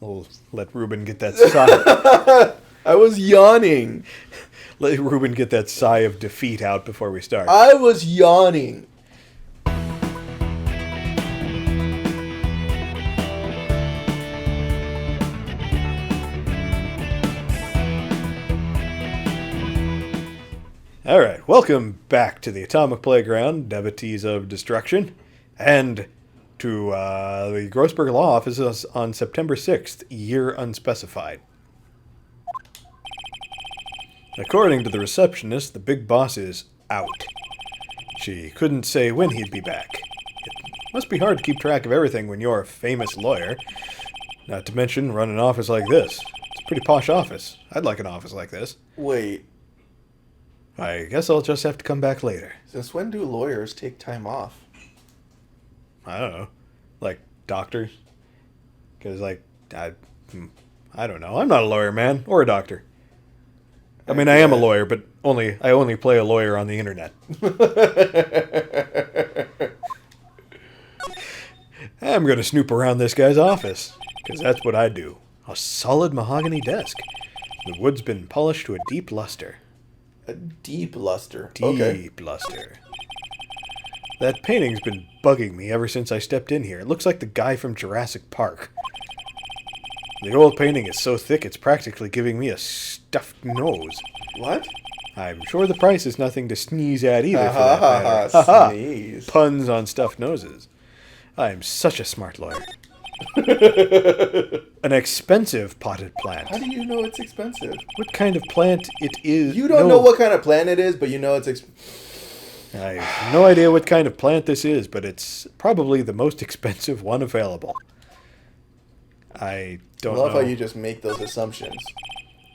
We'll let Ruben get that sigh. I was yawning. Let Ruben get that sigh of defeat out before we start. I was yawning. Alright, welcome back to the Atomic Playground, devotees of destruction, and to the Grossberg Law Office on September 6th, year unspecified. According to the receptionist, the big boss is out. She couldn't say when he'd be back. It must be hard to keep track of everything when you're a famous lawyer. Not to mention run an office like this. It's a pretty posh office. I'd like an office like this. Wait, I guess I'll just have to come back later. since when do lawyers take time off? I don't know. Like doctors? Because, I don't know. I'm not a lawyer, man. Or a doctor. I mean, I am a lawyer, but I only play a lawyer on the internet. I'm going to snoop around this guy's office, because that's what I do. A solid mahogany desk. The wood's been polished to a deep luster. A deep luster. Deep luster. That painting's been bugging me ever since I stepped in here. It looks like the guy from Jurassic Park. The old painting is so thick it's practically giving me a stuffed nose. What? I'm sure the price is nothing to sneeze at either, for that matter. Ha-ha. Sneeze. Puns on stuffed noses. I'm such a smart lawyer. An expensive potted plant. How do you know it's expensive? What kind of plant it is? You don't know what kind of plant it is, but you know it's I have no idea what kind of plant this is, but it's probably the most expensive one available. I don't know. I love how you just make those assumptions.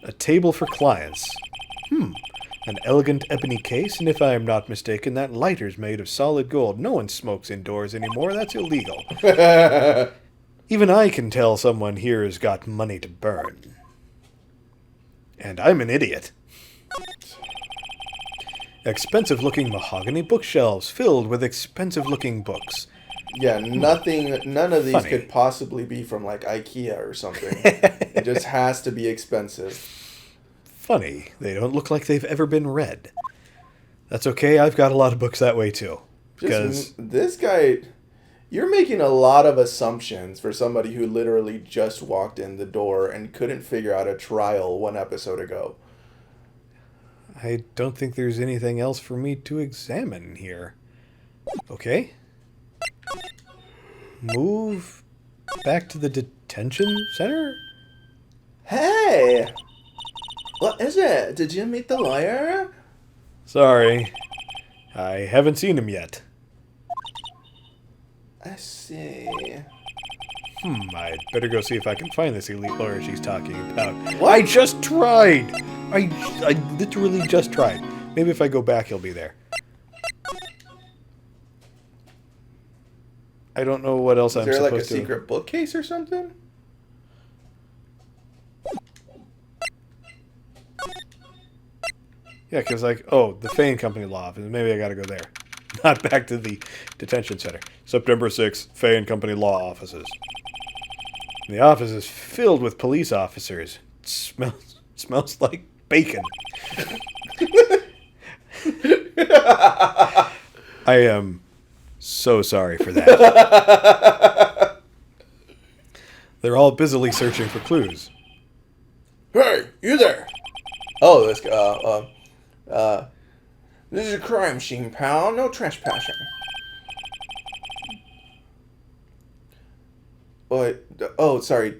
A table for clients. An elegant ebony case, and if I am not mistaken, that lighter's made of solid gold. No one smokes indoors anymore. That's illegal. Even I can tell someone here has got money to burn. And I'm an idiot. Expensive-looking mahogany bookshelves filled with expensive-looking books. Yeah, none of these Funny. could possibly be from like IKEA or something. It just has to be expensive. Funny, they don't look like they've ever been read. That's okay, I've got a lot of books that way too. Because This guy, you're making a lot of assumptions for somebody who literally just walked in the door and couldn't figure out a trial one episode ago. I don't think there's anything else for me to examine here. Okay. Move back to the detention center? Hey! What is it? Did you meet the lawyer? Sorry. I haven't seen him yet. I see. I'd better go see if I can find this elite lawyer she's talking about. What? I just tried! I literally just tried. Maybe if I go back, he'll be there. I don't know what else I'm Is there supposed like a to... secret bookcase or something? Yeah, because the Fane Company Law Office. Maybe I gotta go there. Not back to the detention center. September 6th, Fane Company Law Offices. The office is filled with police officers. It smells like bacon. I am so sorry for that. They're all busily searching for clues. Hey, you there? Oh, this this is a crime scene, pal. No trespassing. But sorry.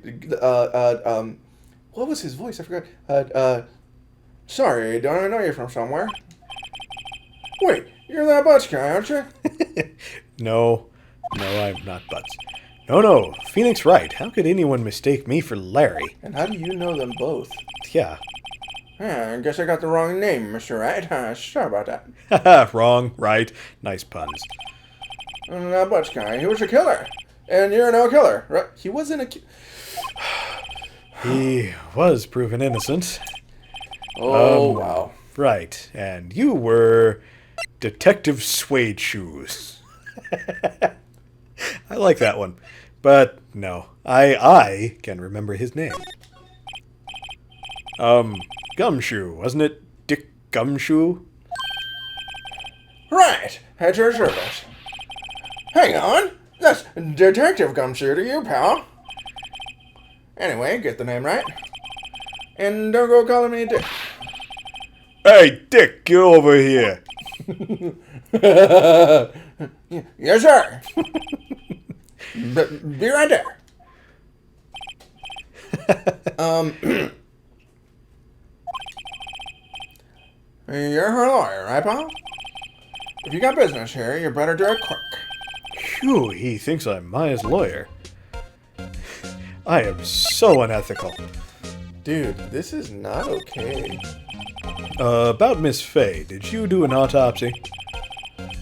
What was his voice? I forgot. Sorry, don't I know you're from somewhere? Wait, you're that Butch guy, aren't you? No, I'm not Butts. No, Phoenix Wright. How could anyone mistake me for Larry? And how do you know them both? Yeah. I guess I got the wrong name, Mr. Wright. Sorry about that. Haha, wrong, right. Nice puns. That Butch guy, he was a killer. And you're no killer, right? He wasn't a He was proven innocent. Wow. Right, and you were Detective Suede Shoes. I like that one. But no, I can remember his name. Gumshoe, wasn't it? Dick Gumshoe? Right, at your service. Hang on, that's Detective Gumshoe to you, pal. Anyway, get the name right. And don't go calling me Dick. Hey, Dick, get over here. Yes, sir. Be right there. You're her lawyer, right, pal? If you got business here, you better do it quick. Phew, he thinks I'm Maya's lawyer. I am so unethical. Dude, this is not okay. About Miss Fay, did you do an autopsy?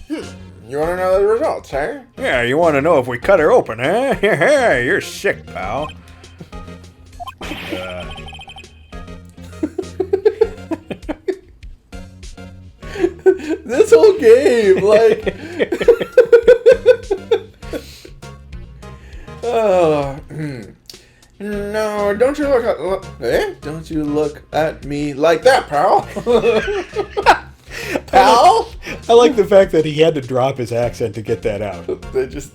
You want to know the results, eh? Yeah, you want to know if we cut her open, eh? You're sick, pal. This whole game, like... Oh, no, don't you look at... Don't you look at me like that, pal. Pal? I like the fact that he had to drop his accent to get that out. They just...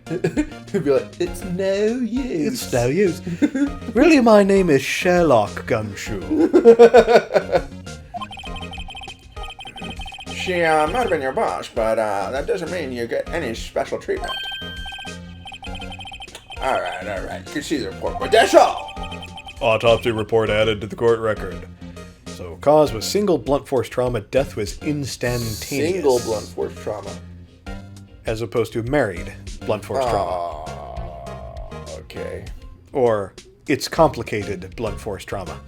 He'd be like, it's no use. It's no use. Really, my name is Sherlock Gumshoe. She might have been your boss, but that doesn't mean you get any special treatment. Alright. You can see the report, but that's all. Autopsy report added to the court record. So, cause was single blunt force trauma, death was instantaneous. Single blunt force trauma. As opposed to married blunt force trauma. Okay. Or, it's complicated blunt force trauma.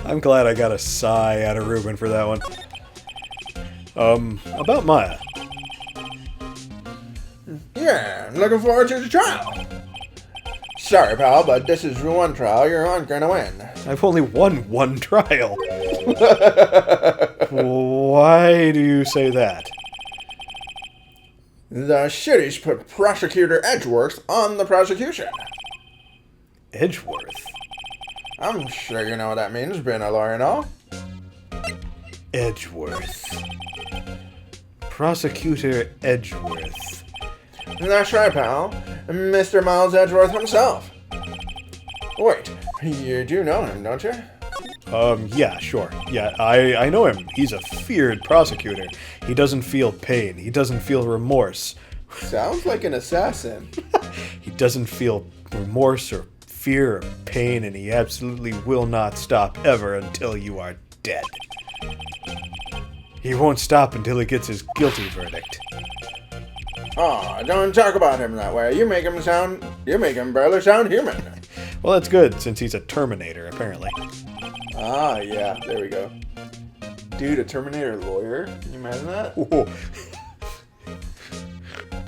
I'm glad I got a sigh out of Ruben for that one. About Maya. Yeah, I'm looking forward to the trial. Sorry, pal, but this is one trial you're not gonna win. I've only won one trial. Why do you say that? The city's put prosecutor Edgeworth on the prosecution. Edgeworth? I'm sure you know what that means, being a lawyer and all. Edgeworth. Prosecutor Edgeworth. That's right, pal. Mr. Miles Edgeworth himself. Wait, you do know him, don't you? Yeah, sure. Yeah, I know him. He's a feared prosecutor. He doesn't feel pain. He doesn't feel remorse. Sounds like an assassin. He doesn't feel remorse or fear or pain, and he absolutely will not stop ever until you are dead. He won't stop until he gets his guilty verdict. Aw, don't talk about him that way. You make him barely sound human. Well, that's good, since he's a Terminator, apparently. Ah, yeah, there we go. Dude, a Terminator lawyer? Can you imagine that? Ooh.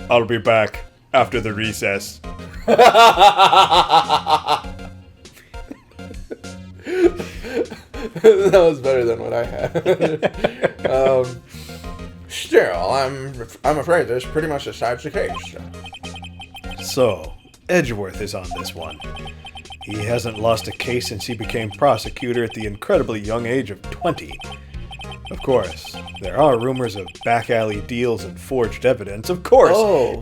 I'll be back after the recess. That was better than what I had. Still, I'm afraid this pretty much decides the case. So, Edgeworth is on this one. He hasn't lost a case since he became prosecutor at the incredibly young age of 20. Of course, there are rumors of back alley deals and forged evidence. Of course,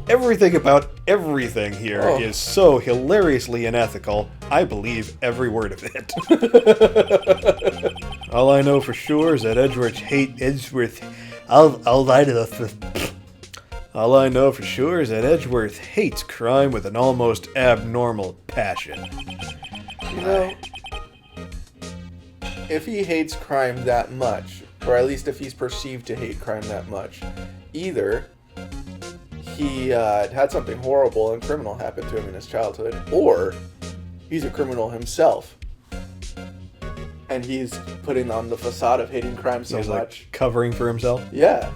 everything about everything here is so hilariously unethical, I believe every word of it. All I know for sure is that All I know for sure is that Edgeworth hates crime with an almost abnormal passion. You know, if he hates crime that much, or at least if he's perceived to hate crime that much, either he had something horrible and criminal happen to him in his childhood, or he's a criminal himself. And he's putting on the facade of hating crime so much. Like covering for himself? Yeah.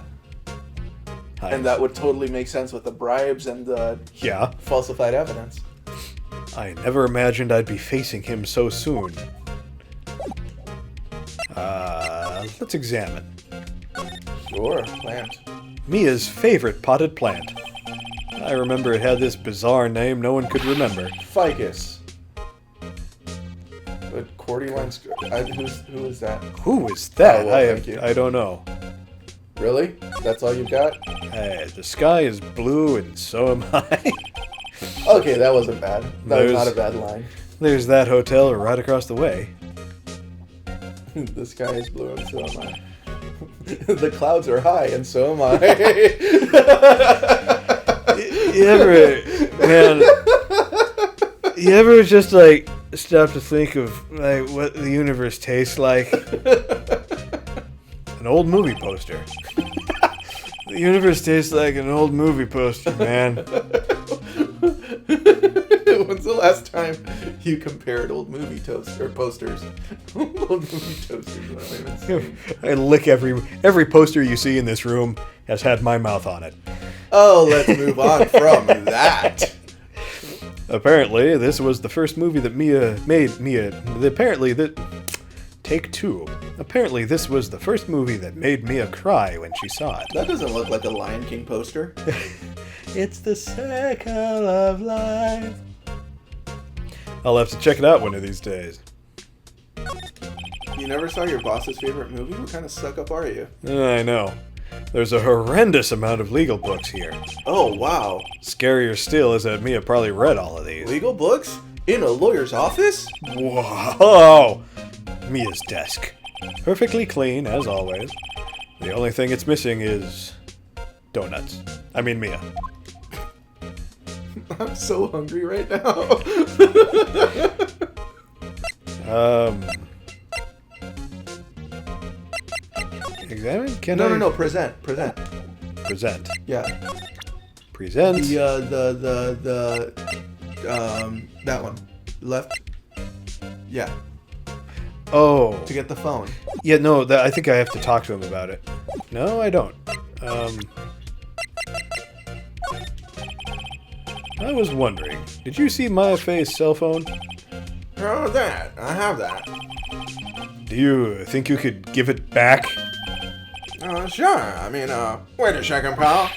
And that would totally make sense with the bribes and the falsified evidence. I never imagined I'd be facing him so soon. Let's examine. Sure, plant. Mia's favorite potted plant. I remember it had this bizarre name no one could remember. Ficus. But Cordyline's... Who is that? Who is that? Oh, well, thank you. I don't know. Really? That's all you've got? Hey, the sky is blue and so am I. Okay, that wasn't bad. That was not a bad line. There's that hotel right across the way. The sky is blue and so am I. The clouds are high and so am I. You ever just like stop to think of like what the universe tastes like? An old movie poster. The universe tastes like an old movie poster, man. When's the last time you compared old movie posters? Old movie toasters. I lick every poster you see in this room has had my mouth on it. Oh, let's move on from that. Apparently, this was the first movie that Take two. Apparently, this was the first movie that made Mia cry when she saw it. That doesn't look like a Lion King poster. It's the circle of life. I'll have to check it out one of these days. You never saw your boss's favorite movie? What kind of suck-up are you? I know. There's a horrendous amount of legal books here. Oh, wow. Scarier still is that Mia probably read all of these. Legal books? In a lawyer's office? Whoa! Mia's desk. Perfectly clean, as always. The only thing it's missing is... donuts. I mean Mia. I'm so hungry right now. Examine? No, present. Present. Yeah. Present. That one. Left. Yeah. Oh. To get the phone. Yeah, no, I think I have to talk to him about it. No, I don't. I was wondering, did you see my face cell phone? Oh, that. I have that. Do you think you could give it back? Sure. I mean, wait a second, pal.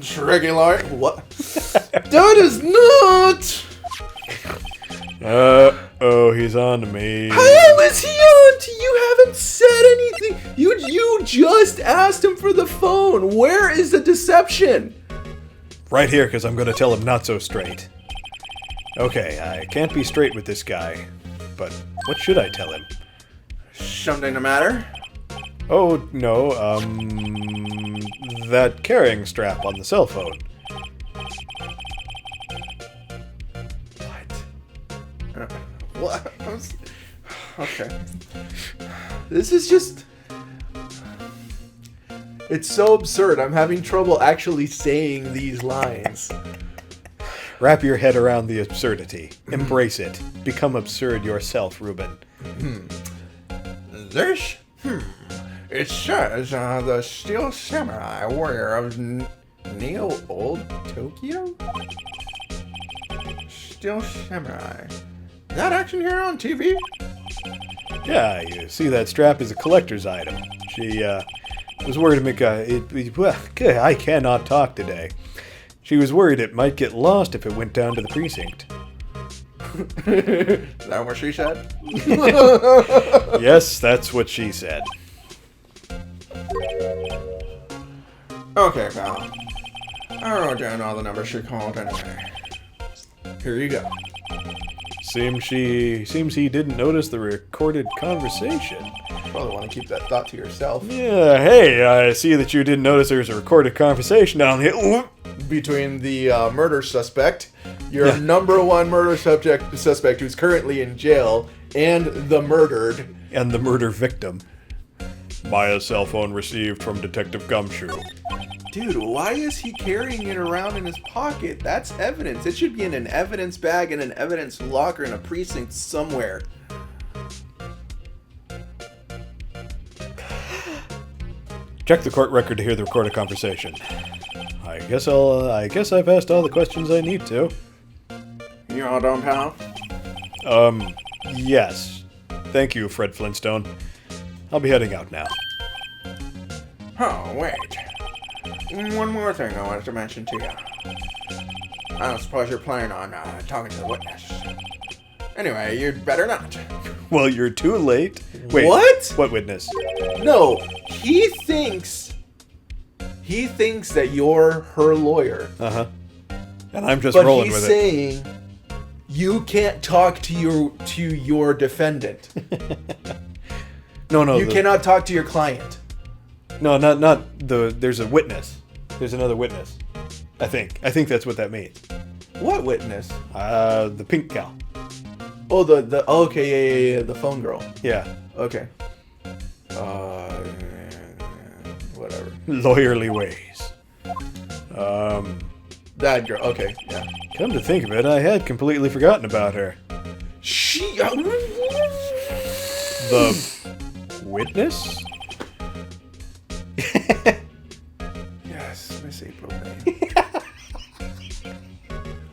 Tricky Lord. What? That is not! Oh, he's on to me. How is he on to you? Haven't said anything. You just asked him for the phone. Where is the deception? Right here, because I'm going to tell him not so straight. Okay, I can't be straight with this guy, but what should I tell him? Something the matter? Oh, no, that carrying strap on the cell phone. What? Okay. This is just... It's so absurd. I'm having trouble actually saying these lines. Wrap your head around the absurdity. Embrace it. Become absurd yourself, Ruben. This? It says, the Steel Samurai Warrior of Neo Old Tokyo? Steel Samurai. That action here on TV? Yeah, you see that strap is a collector's item. She, was worried I cannot talk today. She was worried it might get lost if it went down to the precinct. Is that what she said? Yes, that's what she said. Okay, pal. I wrote down all the numbers she called anyway. Here you go. Seems he didn't notice the recorded conversation. Probably want to keep that thought to yourself. Yeah, hey, I see that you didn't notice there's a recorded conversation down here. Between the murder suspect, your number one murder suspect who's currently in jail, and the murdered. And the murder victim. Maya's cell phone received from Detective Gumshoe. Dude, why is he carrying it around in his pocket? That's evidence. It should be in an evidence bag in an evidence locker in a precinct somewhere. Check the court record to hear the recorded conversation. I guess I've asked all the questions I need to. You all done, pal? Yes. Thank you, Fred Flintstone. I'll be heading out now. Oh, wait. One more thing I wanted to mention to you. I don't suppose you're planning on talking to the witness. Anyway, you'd better not. Well, you're too late. Wait, What? What witness? No, he thinks that you're her lawyer. Uh-huh. And I'm just But rolling he's with saying you can't talk to your defendant. No, You cannot talk to your client. No, not the. There's a witness. There's another witness. I think that's what that means. What witness? The pink gal. Oh, the okay, yeah, the phone girl. Yeah. Okay. Whatever. Lawyerly ways. That girl. Okay, yeah. Come to think of it, I had completely forgotten about her. She. The witness? Yes, Miss April May.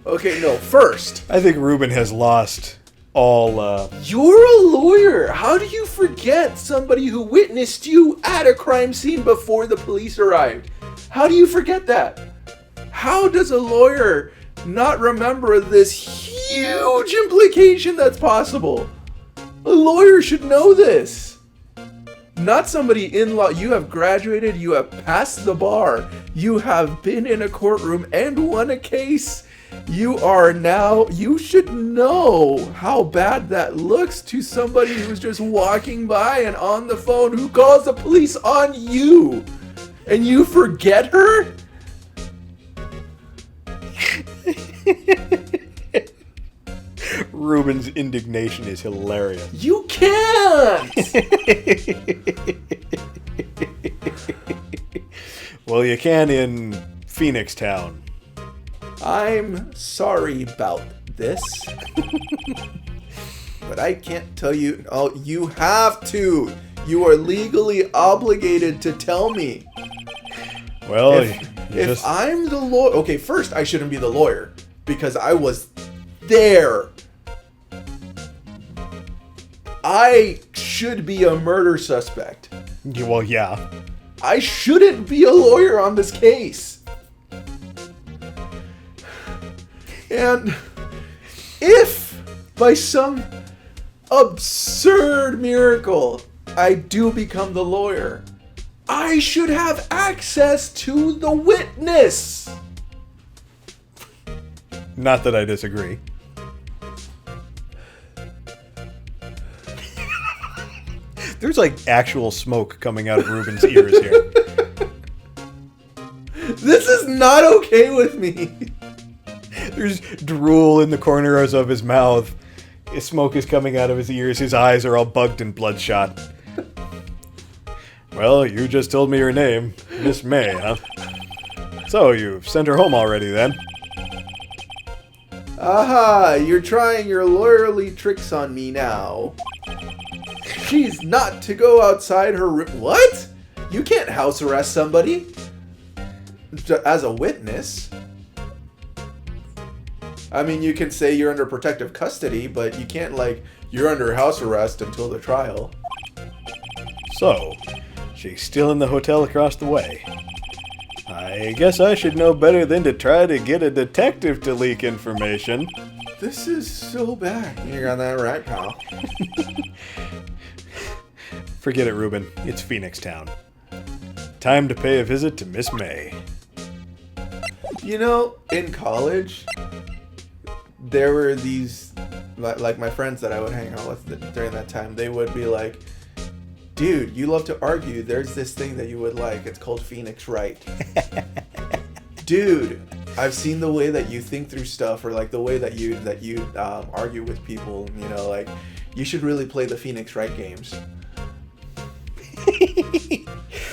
Okay, no. First, I think Ruben has lost all. you're a lawyer. How do you forget somebody who witnessed you at a crime scene before the police arrived? How do you forget that? How does a lawyer not remember this huge implication that's possible? A lawyer should know this. Not somebody in law. You have graduated, you have passed the bar, you have been in a courtroom and won a case. You should know how bad that looks to somebody who's just walking by and on the phone who calls the police on you. And you forget her? Ruben's indignation is hilarious. You can't! Well, you can in Phoenix Town. I'm sorry about this. But I can't tell you. Oh, you have to. You are legally obligated to tell me. Well, If I'm the lawyer... Okay, first, I shouldn't be the lawyer. Because I was there. I should be a murder suspect. well, yeah. I shouldn't be a lawyer on this case. And if by some absurd miracle I do become the lawyer, I should have access to the witness. Not that I disagree. There's like actual smoke coming out of Ruben's ears here. This is not okay with me. There's drool in the corners of his mouth. His smoke is coming out of his ears. His eyes are all bugged and bloodshot. Well, you just told me your name. Miss May, huh? So, you've sent her home already, then? Aha, you're trying your lawyerly tricks on me now. She's not to go outside her room. What? You can't house arrest somebody as a witness. I mean, you can say you're under protective custody, but you can't, like, you're under house arrest until the trial. So, she's still in the hotel across the way. I guess I should know better than to try to get a detective to leak information. This is so bad. You got that right, pal. Forget it, Ruben. It's Phoenix Town. Time to pay a visit to Miss May. You know, in college, there were these, like my friends that I would hang out with during that time, they would be like, dude, you love to argue. There's this thing that you would like. It's called Phoenix Wright. Dude, I've seen the way that you think through stuff, or like the way that you argue with people. You know, like you should really play the Phoenix Wright games.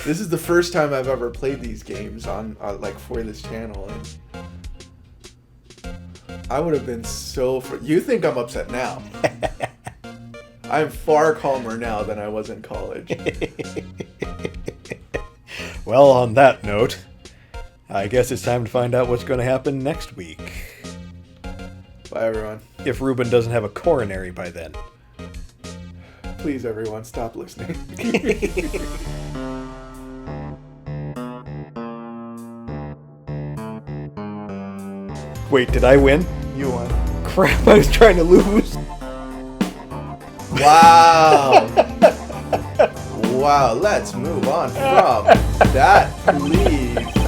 This is the first time I've ever played these games on like for this channel, and I would have been so. You think I'm upset now? I'm far calmer now than I was in college. Well, on that note, I guess it's time to find out what's going to happen next week. Bye, everyone. If Ruben doesn't have a coronary by then. Please, everyone, stop listening. Wait, did I win? You won. Crap, I was trying to lose. Wow. Wow, let's move on from that, please.